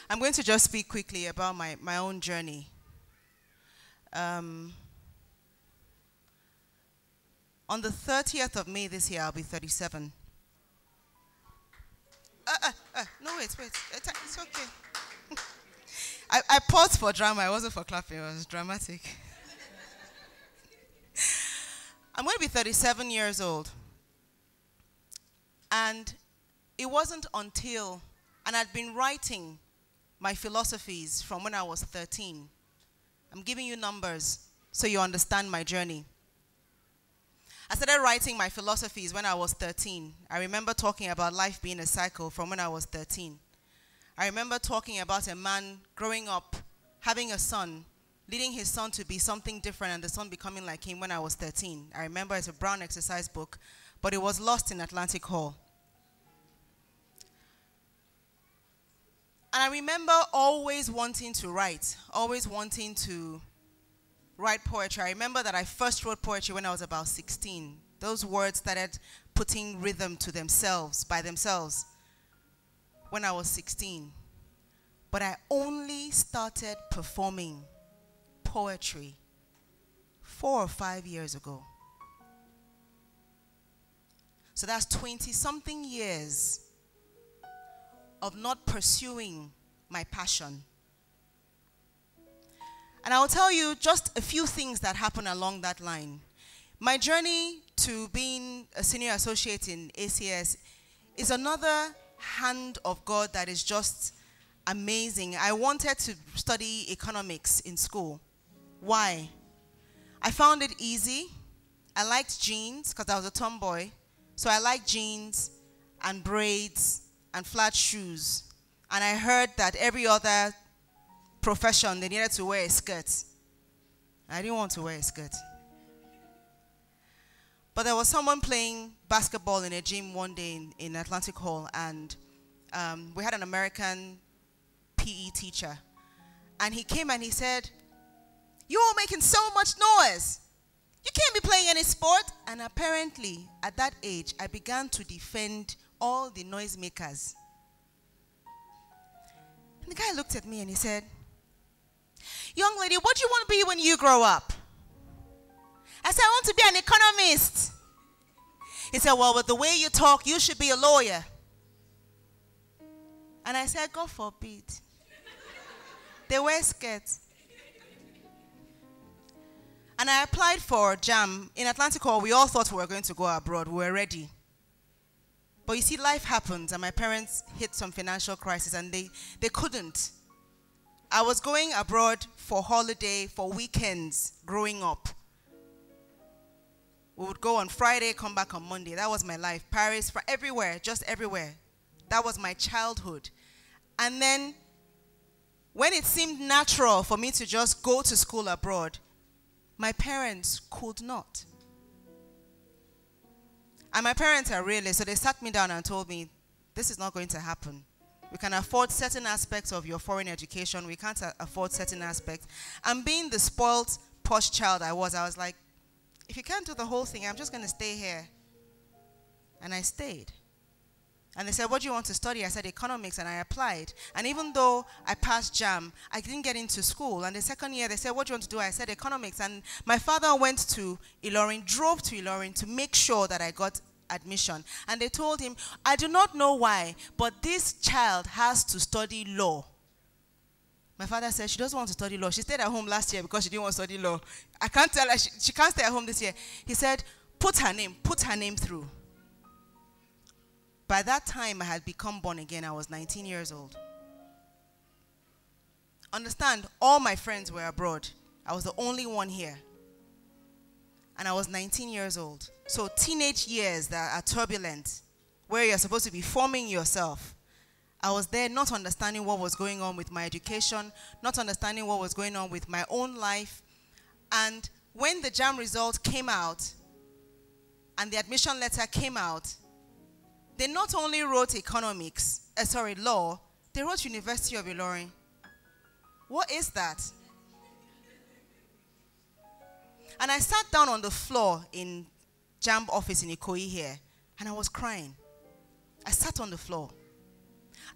I'm going to just speak quickly about my own journey. On the 30th of May this year, I'll be 37. No, wait. It's okay. I paused for drama. It wasn't for clapping. It was dramatic. I'm going to be 37 years old. And it wasn't until, and I'd been writing my philosophies from when I was 13. I'm giving you numbers so you understand my journey. I started writing my philosophies when I was 13. I remember talking about life being a cycle from when I was 13. I remember talking about a man growing up, having a son, leading his son to be something different and the son becoming like him when I was 13. I remember it's a brown exercise book, but it was lost in Atlantic Hall. And I remember always wanting to write poetry. I remember that I first wrote poetry when I was about 16. Those words started putting rhythm to themselves, by themselves, when I was 16. But I only started performing poetry 4 or 5 years ago. So that's 20-something years of not pursuing my passion. And I'll tell you just a few things that happened along that line. My journey to being a senior associate in ACS is another hand of God that is just amazing. I wanted to study economics in school. Why? I found it easy. I liked jeans because I was a tomboy. So I liked jeans and braids and flat shoes. And I heard that every other profession, they needed to wear a skirt. I didn't want to wear a skirt. But there was someone playing basketball in a gym one day in Atlantic Hall, and we had an American PE teacher. And he came and he said, "You're all making so much noise. You can't be playing any sport." And apparently, at that age, I began to defend all the noisemakers. And the guy looked at me and he said, "Young lady, what do you want to be when you grow up?" I said, "I want to be an economist." He said, "Well, with the way you talk, you should be a lawyer." And I said, "God forbid." They wear skirts. And I applied for JAM. In Atlantic Hall, we all thought we were going to go abroad. We were ready. But you see, life happens, and my parents hit some financial crisis, and they couldn't. I was going abroad for holiday, for weekends, growing up. We would go on Friday, come back on Monday. That was my life. Paris, everywhere, just everywhere. That was my childhood. And then, when it seemed natural for me to just go to school abroad, my parents could not. And my parents are realists, so they sat me down and told me, "This is not going to happen. We can afford certain aspects of your foreign education. We can't afford certain aspects." And being the spoiled, posh child I was like, if you can't do the whole thing, I'm just going to stay here. And I stayed. And they said, "What do you want to study?" I said, "Economics," and I applied. And even though I passed JAM, I didn't get into school. And the second year, they said, "What do you want to do?" I said, "Economics." And my father went to Ilorin, drove to Ilorin to make sure that I got admission. And they told him, "I do not know why, but this child has to study law." My father said, "She doesn't want to study law. She stayed at home last year because she didn't want to study law. I can't tell her she can't stay at home this year." He said, put her name through." By that time, I had become born again. I was 19 years old. Understand, all my friends were abroad. I was the only one here. And I was 19 years old. So teenage years that are turbulent, where you're supposed to be forming yourself. I was there not understanding what was going on with my education, not understanding what was going on with my own life. And when the JAM result came out, and the admission letter came out, they not only wrote law, they wrote University of Ilorin. What is that? And I sat down on the floor in JAM office in Ikoyi here, and I was crying. I sat on the floor.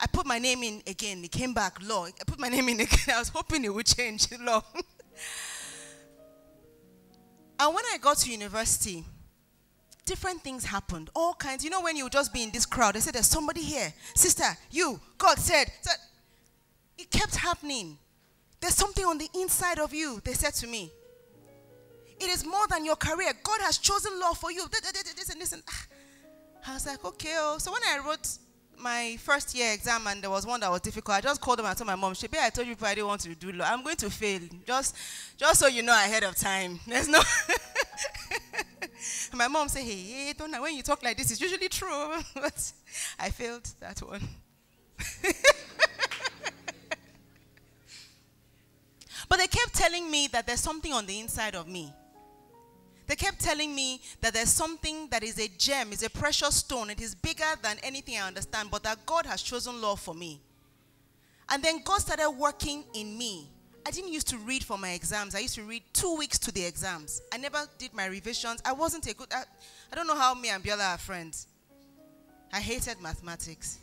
I put my name in again. It came back, law. I put my name in again. I was hoping it would change, law. And when I got to university, different things happened. All kinds. You know, when you would just be in this crowd, they said, there's somebody here. Sister, you, God said. It kept happening. There's something on the inside of you, they said to me. It is more than your career. God has chosen law for you. This and this. And I was like, okay. Oh. So when I wrote my first year exam and there was one that was difficult, I just called them and told my mom, Shebi, I told you I didn't want to do law. I'm going to fail. Just so you know ahead of time. There's no... My mom said, hey, don't know, when you talk like this, it's usually true. But I failed that one. But they kept telling me that there's something on the inside of me. They kept telling me that there's something that is a gem, is a precious stone. It is bigger than anything I understand, but that God has chosen law for me. And then God started working in me. I didn't used to read for my exams. I used to read 2 weeks to the exams. I never did my revisions. I wasn't a good... I don't know how me and Biola are friends. I hated mathematics.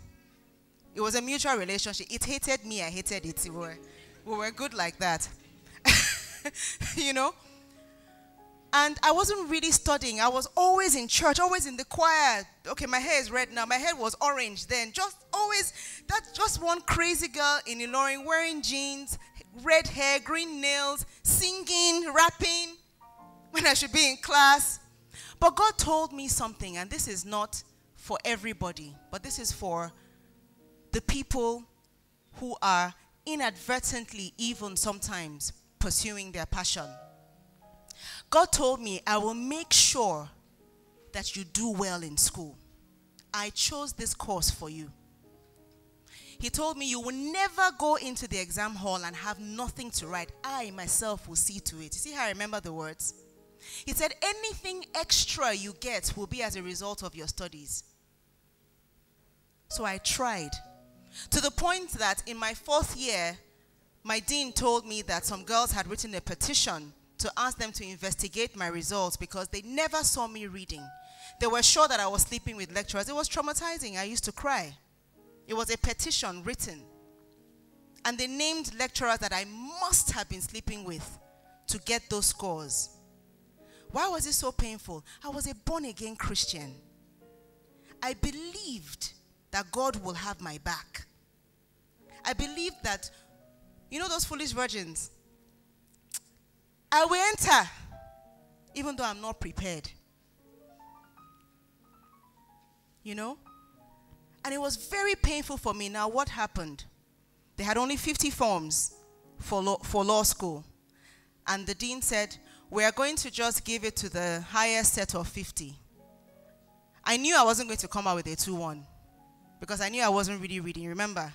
It was a mutual relationship. It hated me. I hated it. We were good like that. You know? And I wasn't really studying. I was always in church, always in the choir. Okay, my hair is red now. My hair was orange then. Just one crazy girl in Ilorin wearing jeans, red hair, green nails, singing, rapping when I should be in class. But God told me something, and this is not for everybody, but this is for the people who are inadvertently, even sometimes, pursuing their passion. God told me, I will make sure that you do well in school. I chose this course for you. He told me, you will never go into the exam hall and have nothing to write. I myself will see to it. You see how I remember the words? He said, anything extra you get will be as a result of your studies. So I tried. To the point that in my 4th year, my dean told me that some girls had written a petition to ask them to investigate my results because they never saw me reading. They were sure that I was sleeping with lecturers. It was traumatizing. I used to cry. It was a petition written. And they named lecturers that I must have been sleeping with to get those scores. Why was it so painful? I was a born-again Christian. I believed that God will have my back. I believed that, you know those foolish virgins? I will enter, even though I'm not prepared. You know? And it was very painful for me. Now, what happened? They had only 50 forms for law school. And the dean said, we are going to just give it to the highest set of 50. I knew I wasn't going to come out with a 2-1 because I knew I wasn't really reading, remember?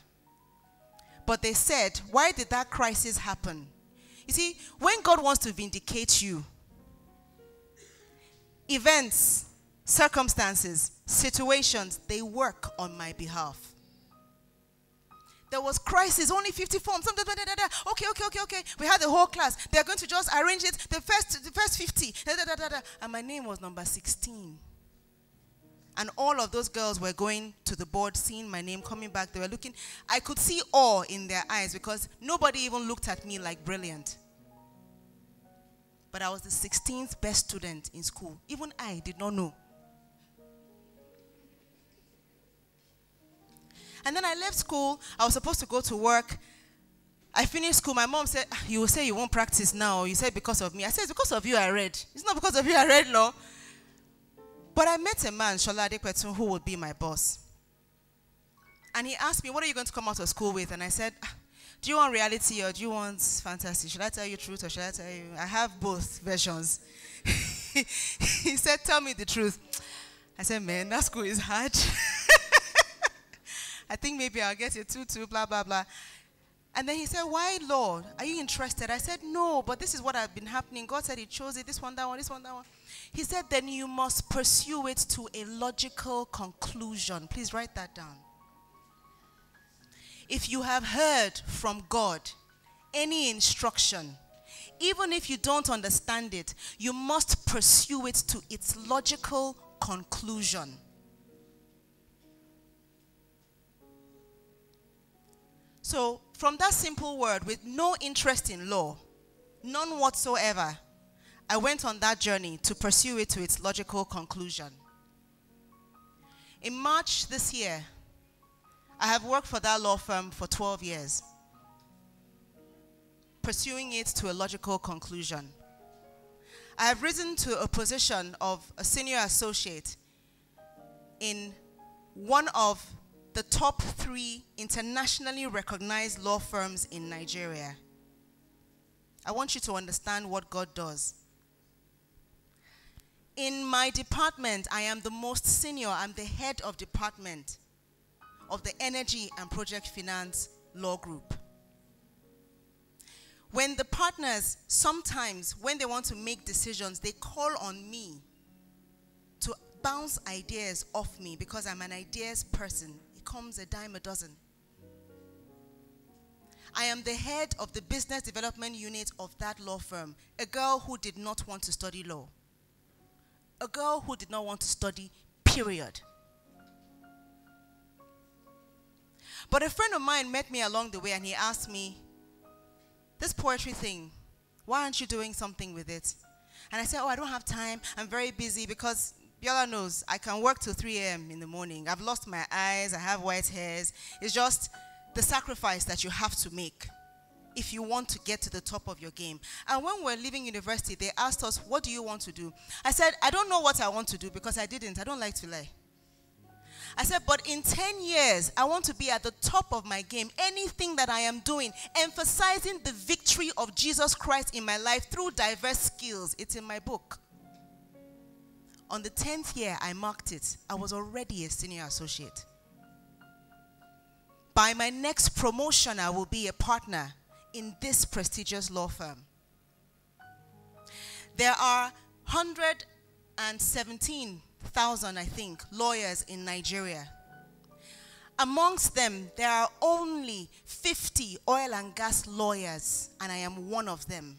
But they said, why did that crisis happen? You see, when God wants to vindicate you, events, circumstances, situations, they work on my behalf. There was crisis, only 50 forms. Okay. We had the whole class. They're going to just arrange it, the first 50. And my name was number 16. And all of those girls were going to the board, seeing my name, coming back. They were looking. I could see awe in their eyes because nobody even looked at me like brilliant. But I was the 16th best student in school. Even I did not know. And then I left school. I was supposed to go to work. I finished school. My mom said, you will say you won't practice now. You said because of me. I said, it's because of you I read. It's not because of you I read law. But I met a man, Shola Adekwetu, who would be my boss. And he asked me, what are you going to come out of school with? And I said, do you want reality or do you want fantasy? Should I tell you truth or should I tell you? I have both versions. He said, tell me the truth. I said, man, that school is hard. I think maybe I'll get a 2-2, blah, blah, blah. And then he said, why, Lord? Are you interested? I said, no, but this is what has been happening. God said he chose it, this one, that one, this one, that one. He said, then you must pursue it to a logical conclusion. Please write that down. If you have heard from God any instruction, even if you don't understand it, you must pursue it to its logical conclusion. So from that simple word, with no interest in law, none whatsoever, I went on that journey to pursue it to its logical conclusion. In March this year, I have worked for that law firm for 12 years, pursuing it to a logical conclusion. I have risen to a position of a senior associate in one of the top 3 internationally recognized law firms in Nigeria. I want you to understand what God does. In my department, I am the most senior. I'm the head of department of the Energy and Project Finance Law Group. When the partners, sometimes when they want to make decisions, they call on me to bounce ideas off me because I'm an ideas person. It comes a dime a dozen. I am the head of the business development unit of that law firm, a girl who did not want to study law. A girl who did not want to study, period. But a friend of mine met me along the way and he asked me, this poetry thing, why aren't you doing something with it? And I said, oh, I don't have time. I'm very busy because Biola knows I can work till 3 a.m. in the morning. I've lost my eyes. I have white hairs. It's just the sacrifice that you have to make if you want to get to the top of your game. And when we're leaving university, they asked us, what do you want to do? I said, I don't know what I want to do because I didn't. I don't like to lie. I said, but in 10 years, I want to be at the top of my game. Anything that I am doing, emphasizing the victory of Jesus Christ in my life through diverse skills. It's in my book. On the 10th year, I marked it. I was already a senior associate. By my next promotion, I will be a partner in this prestigious law firm. There are 117,000, I think, lawyers in Nigeria. Amongst them, there are only 50 oil and gas lawyers, and I am one of them.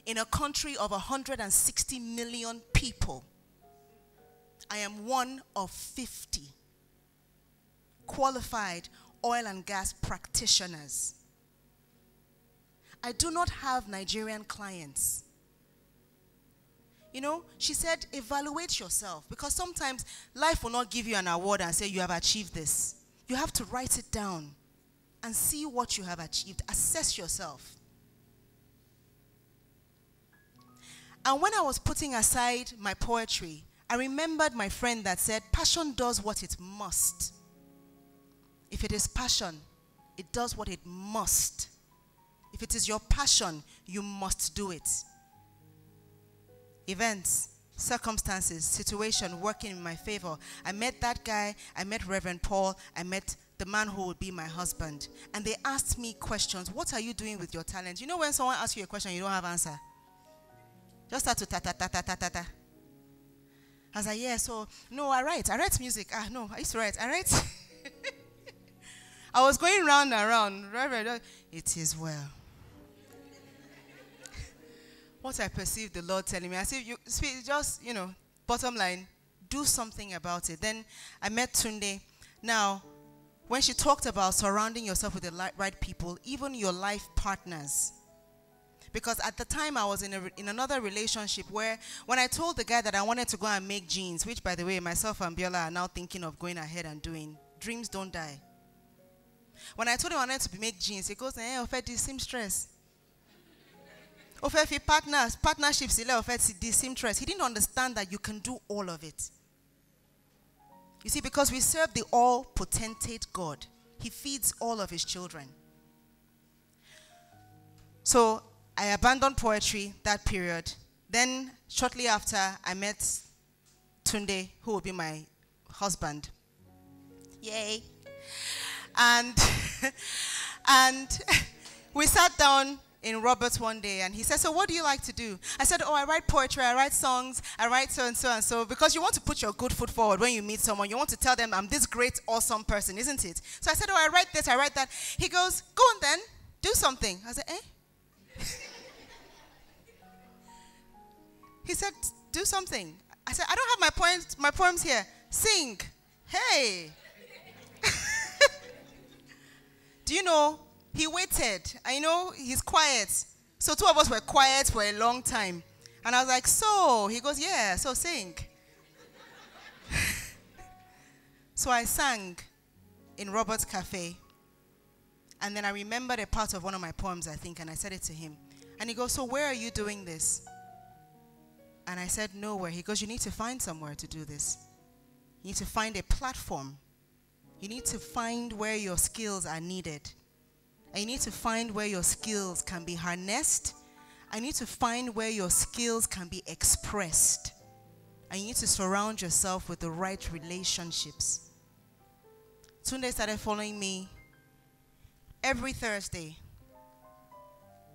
In a country of 160 million people, I am one of 50 qualified oil and gas practitioners. I do not have Nigerian clients. You know, she said, evaluate yourself, because sometimes life will not give you an award and say you have achieved this. You have to write it down and see what you have achieved. Assess yourself. And when I was putting aside my poetry, I remembered my friend that said, passion does what it must. If it is passion, it does what it must. If it is your passion, you must do it. Events, circumstances, situation working in my favor. I met that guy, I met Reverend Paul, I met the man who would be my husband. And they asked me questions. What are you doing with your talent? You know when someone asks you a question, you don't have answer. Just start to ta-ta-ta-ta-ta-ta-ta. I was like, yeah, so, no, I write music. No, I used to write. I write. I was going round and round. Reverend, it is well. What I perceived the Lord telling me, I said, just, bottom line, do something about it. Then I met Tunde. Now, when she talked about surrounding yourself with the right people, even your life partners. Because at the time I was in another relationship where when I told the guy that I wanted to go and make jeans, which by the way, myself and Biola are now thinking of going ahead and doing, dreams don't die. When I told him I wanted to make jeans, he goes, offer this seamstress. Offer partnerships, this seamstress. He didn't understand that you can do all of it. You see, because we serve the all-potentate God. He feeds all of his children. So I abandoned poetry that period. Then shortly after, I met Tunde, who will be my husband. Yay. And we sat down in Roberts one day, and he said, so what do you like to do? I said, I write poetry, I write songs, I write so and so and so, because you want to put your good foot forward when you meet someone. You want to tell them, I'm this great, awesome person, isn't it? So I said, I write this, I write that. He goes, go on then, do something. I said, He said, do something. I said, I don't have my poems here. Sing. Hey. Do you know, He waited. I know he's quiet. So two of us were quiet for a long time. And I was like, so? He goes, yeah, so sing. So I sang in Robert's Cafe. And then I remembered a part of one of my poems, I think, and I said it to him. And he goes, so where are you doing this? And I said, nowhere. He goes, you need to find somewhere to do this. You need to find a platform. You need to find where your skills are needed. And you need to find where your skills can be harnessed. I need to find where your skills can be expressed. And you need to surround yourself with the right relationships. Tunde started following me every Thursday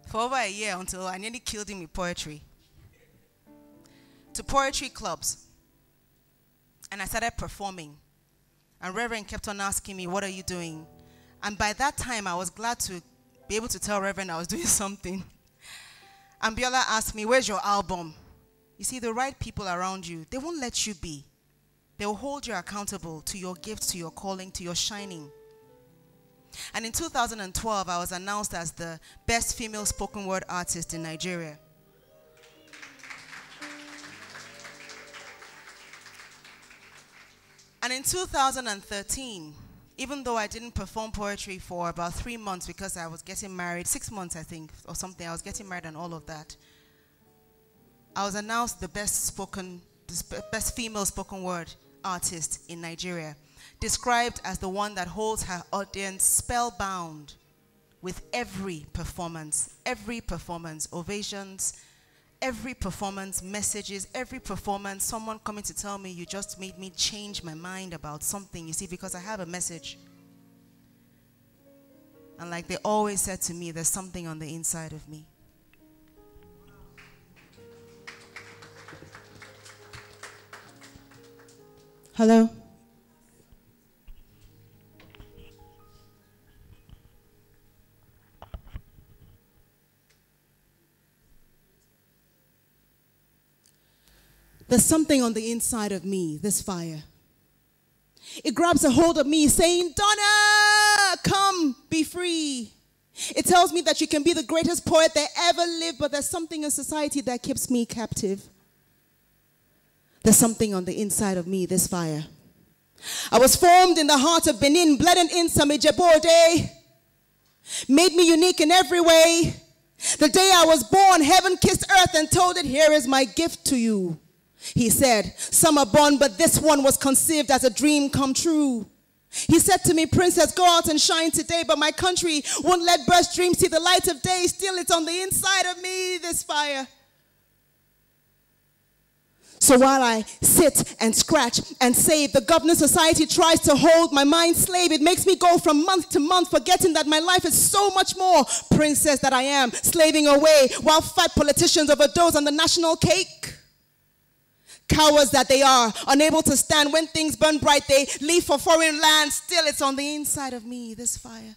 for over a year until I nearly killed him with poetry. To poetry clubs. And I started performing. And Reverend kept on asking me, what are you doing? And by that time, I was glad to be able to tell Reverend I was doing something. And Biola asked me, where's your album? You see, the right people around you, they won't let you be. They will hold you accountable to your gifts, to your calling, to your shining. And in 2012, I was announced as the best female spoken word artist in Nigeria. And in 2013, even though I didn't perform poetry for about 3 months because I was getting married, 6 months I think, or something, I was getting married and all of that, I was announced the best female spoken word artist in Nigeria, described as the one that holds her audience spellbound with every performance, ovations, every performance, messages, every performance, someone coming to tell me, you just made me change my mind about something, you see, because I have a message. And like they always said to me, there's something on the inside of me. Hello? There's something on the inside of me, this fire. It grabs a hold of me saying, Donna, come, be free. It tells me that you can be the greatest poet that ever lived, but there's something in society that keeps me captive. There's something on the inside of me, this fire. I was formed in the heart of Benin, blended in some Ijebode, made me unique in every way. The day I was born, heaven kissed earth and told it, here is my gift to you. He said, some are born, but this one was conceived as a dream come true. He said to me, princess, go out and shine today, but my country won't let birth's dreams see the light of day. Still, it's on the inside of me, this fire. So while I sit and scratch and save, the governing society tries to hold my mind slave. It makes me go from month to month, forgetting that my life is so much more. Princess that I am, slaving away, while fat politicians overdose on the national cake. Cowards that they are, unable to stand when things burn bright, they leave for foreign lands. Still, it's on the inside of me, this fire.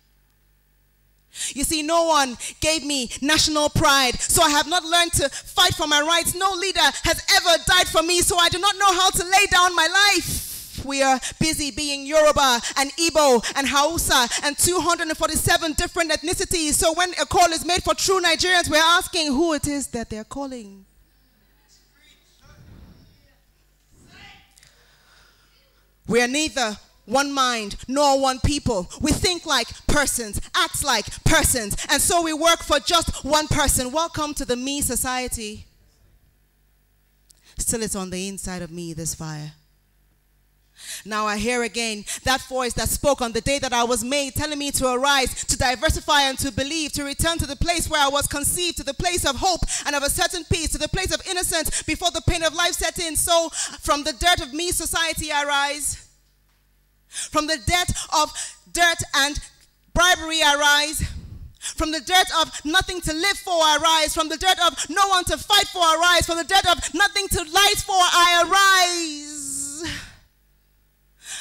You see, no one gave me national pride, so I have not learned to fight for my rights. No leader has ever died for me, so I do not know how to lay down my life. We are busy being Yoruba and Igbo and Hausa and 247 different ethnicities. So when a call is made for true Nigerians, we're asking who it is that they're calling. We are neither one mind nor one people. We think like persons, act like persons, and so we work for just one person. Welcome to the me society. Still, it's on the inside of me, this fire. Now I hear again that voice that spoke on the day that I was made, telling me to arise, to diversify and to believe, to return to the place where I was conceived, to the place of hope and of a certain peace, to the place of innocence before the pain of life set in. So from the dirt of me society I rise. From the dirt of dirt and bribery I rise. From the dirt of nothing to live for I rise. From the dirt of no one to fight for I rise. From the dirt of nothing to light for I arise.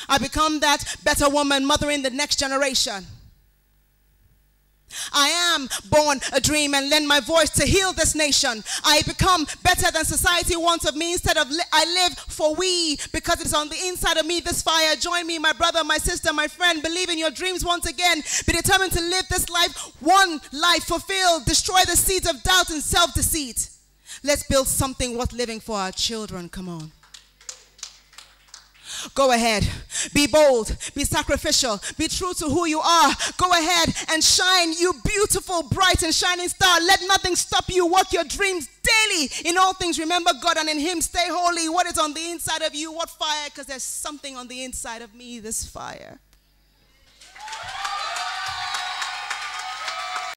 I become that better woman mothering the next generation. I am born a dream and lend my voice to heal this nation. I become better than society wants of me. Instead of I live for we, because it's on the inside of me, this fire. Join me, my brother, my sister, my friend. Believe in your dreams once again. Be determined to live this life, one life fulfilled. Destroy the seeds of doubt and self-deceit. Let's build something worth living for our children. Come on. Go ahead, be bold, be sacrificial, be true to who you are. Go ahead and shine, you beautiful, bright and shining star. Let nothing stop you. Work your dreams daily. In all things, remember God, and in him stay holy. What is on the inside of you? What fire? Because there's something on the inside of me, this fire.